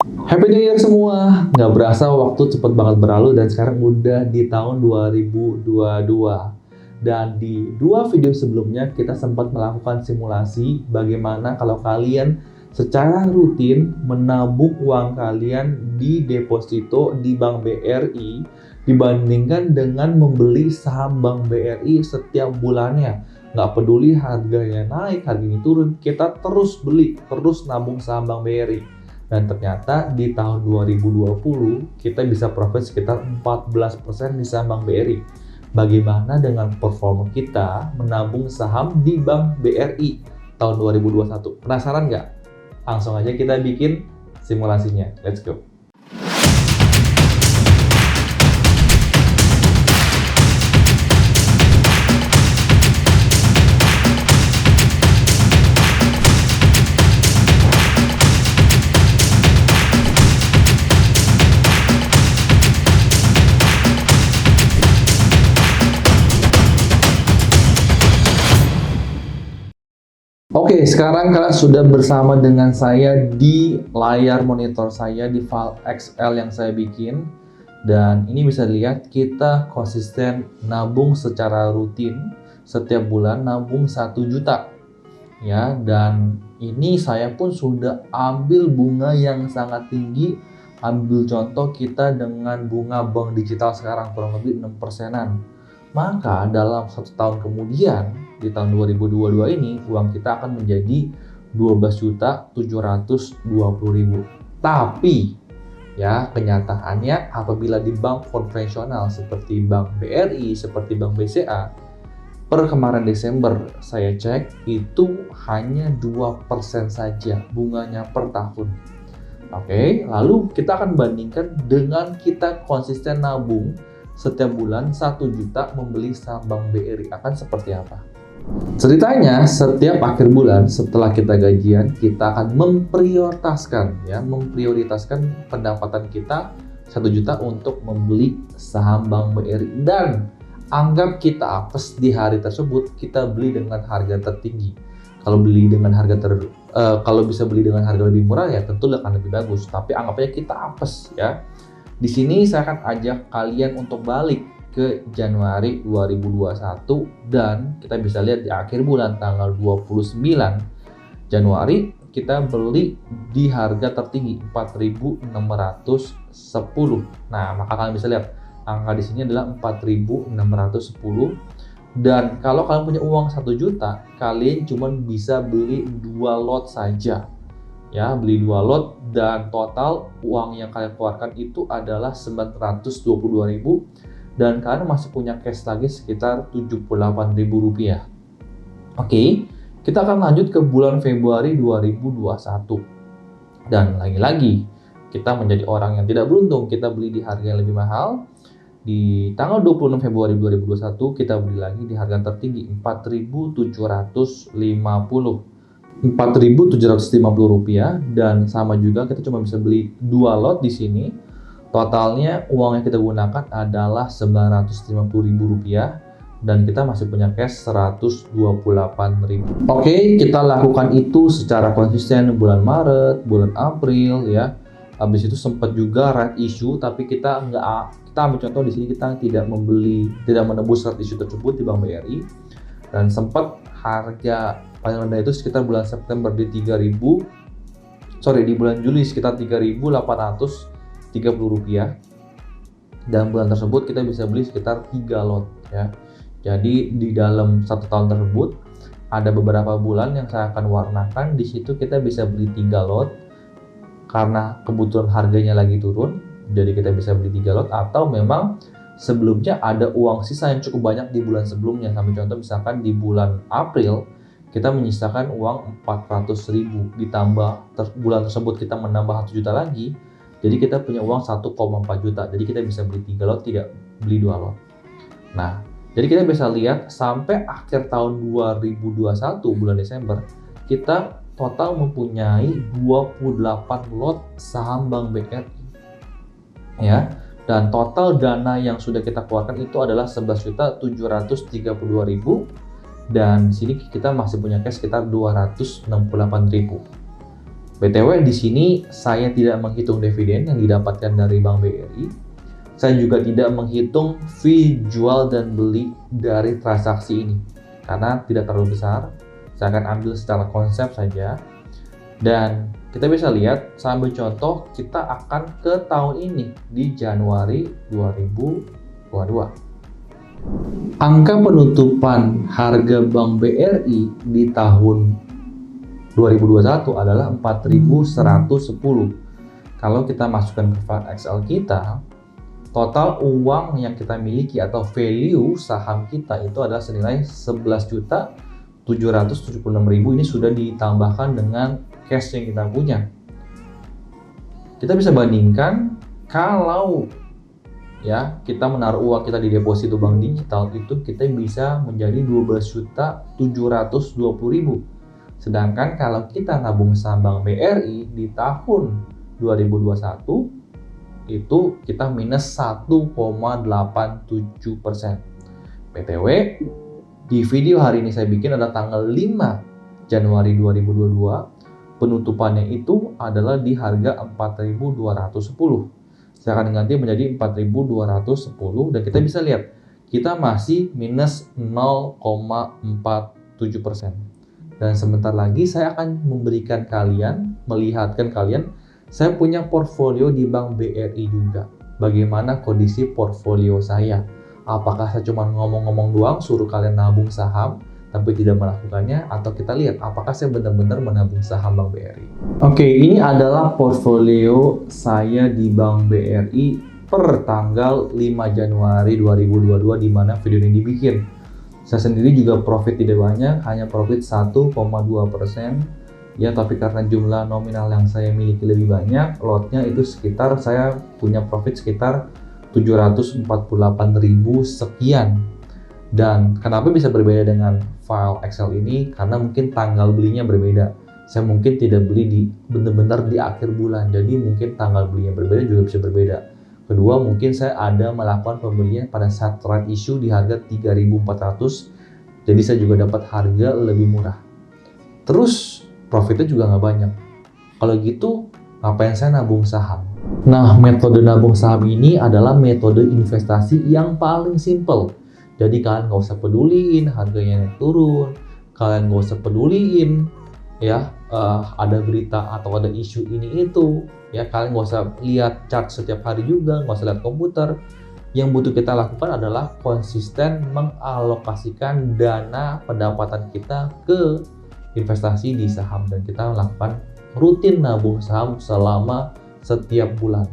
Happy New Year semua! Nggak berasa waktu cepet banget berlalu dan sekarang udah di tahun 2022. Dan di dua video sebelumnya kita sempat melakukan simulasi bagaimana kalau kalian secara rutin menabung uang kalian di deposito di Bank BRI dibandingkan dengan membeli saham Bank BRI setiap bulannya. Nggak peduli harganya naik, harganya turun, kita terus beli, terus nabung saham Bank BRI. Dan ternyata di tahun 2020 kita bisa profit sekitar 14% di saham Bank BRI. Bagaimana dengan performa kita menabung saham di Bank BRI tahun 2021? Penasaran nggak? Langsung aja kita bikin simulasinya. Let's go! Oke, sekarang kalian sudah bersama dengan saya di layar monitor saya di file Excel yang saya bikin. Dan ini bisa dilihat kita konsisten nabung secara rutin setiap bulan, nabung 1 juta. Ya, dan ini saya pun sudah ambil bunga yang sangat tinggi. Ambil contoh kita dengan bunga bank digital sekarang kurang lebih 6%-an. Maka dalam 1 tahun kemudian, di tahun 2022 ini, uang kita akan menjadi 12.720.000. Tapi, ya kenyataannya apabila di bank konvensional seperti Bank BRI, seperti Bank BCA, per kemarin Desember saya cek itu hanya 2% saja bunganya per tahun. Oke, lalu kita akan bandingkan dengan kita konsisten nabung setiap bulan 1 juta membeli saham Bank BRI, akan seperti apa? Ceritanya setiap akhir bulan setelah kita gajian kita akan memprioritaskan pendapatan kita 1 juta untuk membeli saham Bank BRI, dan anggap kita apes di hari tersebut kita beli dengan harga tertinggi. Kalau bisa beli dengan harga lebih murah ya tentu akan lebih bagus, tapi anggap aja kita apes ya. Di sini saya akan ajak kalian untuk balik ke Januari 2021 dan kita bisa lihat di akhir bulan tanggal 29 Januari kita beli di harga tertinggi 4.610. Nah, maka kalian bisa lihat angka di sini adalah 4.610, dan kalau kalian punya uang 1 juta, kalian cuma bisa beli 2 lot saja. Ya, beli 2 lot dan total uang yang kalian keluarkan itu adalah 922.000 dan kalian masih punya cash lagi sekitar 78.000 rupiah. Oke, kita akan lanjut ke bulan Februari 2021 dan lagi-lagi kita menjadi orang yang tidak beruntung, kita beli di harga yang lebih mahal. Di tanggal 26 Februari 2021 kita beli lagi di harga tertinggi 4.750 rupiah, dan sama juga kita cuma bisa beli 2 lot di sini. Totalnya uang yang kita gunakan adalah 950.000 rupiah dan kita masih punya cash 128.000. Oke, kita lakukan itu secara konsisten bulan Maret, bulan April ya. Habis itu sempat juga right issue, tapi kita ambil contoh di sini, kita tidak menebus right issue tersebut di Bank BRI, dan sempat harga paling rendah itu sekitar bulan September di bulan Juli sekitar 3.830 rupiah, dan bulan tersebut kita bisa beli sekitar 3 lot ya. Jadi di dalam 1 tahun tersebut ada beberapa bulan yang saya akan warnakan. Di situ kita bisa beli 3 lot karena kebutuhan harganya lagi turun, jadi kita bisa beli 3 lot, atau memang sebelumnya ada uang sisa yang cukup banyak di bulan sebelumnya. Sampai contoh misalkan di bulan April kita menyisakan uang 400.000, ditambah bulan tersebut kita menambah 1 juta lagi, jadi kita punya uang 1,4 juta. Jadi kita bisa beli 3 lot, tidak beli 2 lot. Nah, jadi kita bisa lihat sampai akhir tahun 2021 bulan Desember kita total mempunyai 28 lot saham Bank BRI ya, dan total dana yang sudah kita keluarkan itu adalah 11.732.000, dan di sini kita masih punya cash sekitar 268.000. BTW di sini saya tidak menghitung dividen yang didapatkan dari Bank BRI. Saya juga tidak menghitung fee jual dan beli dari transaksi ini karena tidak terlalu besar. Saya akan ambil secara konsep saja. Dan kita bisa lihat, saya ambil contoh, kita akan ke tahun ini di Januari 2022. Angka penutupan harga Bank BRI di tahun 2021 adalah 4.110. Kalau kita masukkan ke file Excel kita, total uang yang kita miliki atau value saham kita itu adalah senilai 11.776.000. Ini sudah ditambahkan dengan cash yang kita punya. Kita bisa bandingkan kalau ya kita menaruh uang kita di deposito bank digital, itu kita bisa menjadi 12.720.000. Sedangkan kalau kita nabung saham Bank BRI di tahun 2021 itu kita minus 1,87%. BTW, di video hari ini saya bikin ada tanggal 5 Januari 2022. Penutupannya itu adalah di harga 4.210. Saya akan ganti menjadi 4.210 dan kita bisa lihat kita masih minus 0,47%. Dan sebentar lagi saya akan melihatkan kalian, saya punya portfolio di Bank BRI juga. Bagaimana kondisi portfolio saya? Apakah saya cuma ngomong-ngomong doang, suruh kalian nabung saham, tapi tidak melakukannya, atau kita lihat apakah saya benar-benar menabung saham Bank BRI. Oke, ini adalah portfolio saya di Bank BRI per tanggal 5 Januari 2022 di mana video ini dibikin. Saya sendiri juga profit tidak banyak, hanya profit 1,2%. Ya, tapi karena jumlah nominal yang saya miliki lebih banyak, lotnya itu sekitar saya punya profit sekitar 748.000 sekian. Dan kenapa bisa berbeda dengan file Excel ini? Karena mungkin tanggal belinya berbeda. Saya mungkin tidak beli benar-benar di akhir bulan, jadi mungkin tanggal belinya berbeda juga bisa berbeda. Kedua, mungkin saya ada melakukan pembelian pada saat right issue di harga 3.400, jadi saya juga dapat harga lebih murah. Terus profitnya juga nggak banyak. Kalau gitu, ngapain saya nabung saham? Nah, metode nabung saham ini adalah metode investasi yang paling simple. Jadi kalian nggak usah peduliin harganya naik turun, kalian nggak usah peduliin ya ada berita atau ada isu ini itu, ya kalian nggak usah lihat chart setiap hari juga, nggak usah lihat komputer. Yang butuh kita lakukan adalah konsisten mengalokasikan dana pendapatan kita ke investasi di saham, dan kita melakukan rutin nabung saham selama setiap bulan.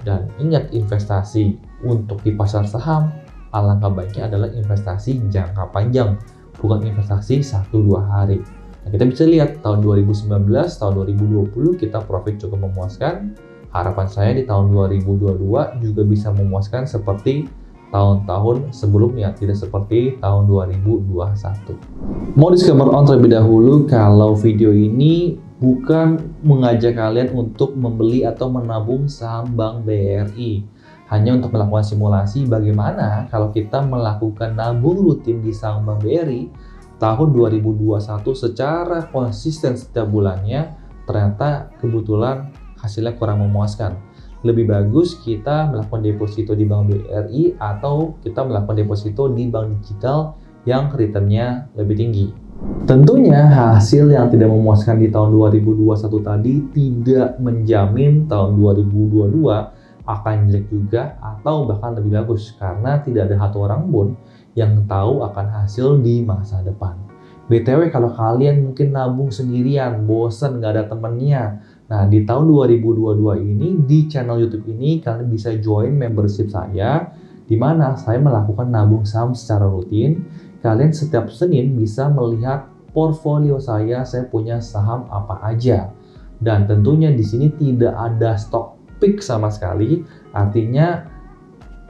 Dan ingat, investasi untuk di pasar saham alangkah baiknya adalah investasi jangka panjang, bukan investasi 1-2 hari. Nah, kita bisa lihat tahun 2019, tahun 2020 kita profit cukup memuaskan. Harapan saya di tahun 2022 juga bisa memuaskan seperti tahun-tahun sebelumnya, tidak seperti tahun 2021. Mau disclaimer on terlebih dahulu, kalau video ini bukan mengajak kalian untuk membeli atau menabung saham Bank BRI. Hanya untuk melakukan simulasi bagaimana kalau kita melakukan nabung rutin di saham Bank BRI tahun 2021 secara konsisten setiap bulannya, ternyata kebetulan hasilnya kurang memuaskan. Lebih bagus kita melakukan deposito di Bank BRI atau kita melakukan deposito di bank digital yang returnnya lebih tinggi. Tentunya hasil yang tidak memuaskan di tahun 2021 tadi tidak menjamin tahun 2022 akan jelek juga atau bahkan lebih bagus, karena tidak ada satu orang pun yang tahu akan hasil di masa depan. BTW, kalau kalian mungkin nabung sendirian, bosen, nggak ada temennya, nah di tahun 2022 ini di channel YouTube ini kalian bisa join membership saya, di mana saya melakukan nabung saham secara rutin. Kalian setiap Senin bisa melihat portfolio saya punya saham apa aja, dan tentunya di sini tidak ada stok fix sama sekali. Artinya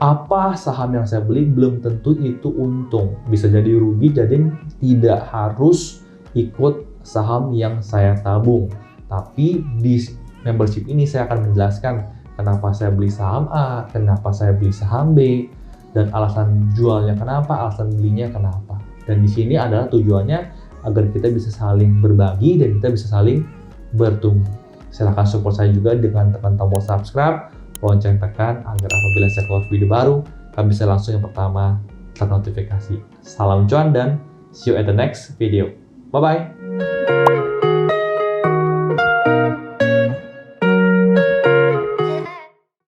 apa saham yang saya beli belum tentu itu untung, bisa jadi rugi. Jadi tidak harus ikut saham yang saya tabung. Tapi di membership ini saya akan menjelaskan kenapa saya beli saham A, kenapa saya beli saham B, dan alasan jualnya kenapa, alasan belinya kenapa. Dan di sini adalah tujuannya agar kita bisa saling berbagi dan kita bisa saling bertumbuh. Silahkan support saya juga dengan tekan tombol subscribe, lonceng tekan agar apabila saya keluar video baru, kalian bisa langsung yang pertama ternotifikasi. Salam cuan dan see you at the next video. Bye-bye.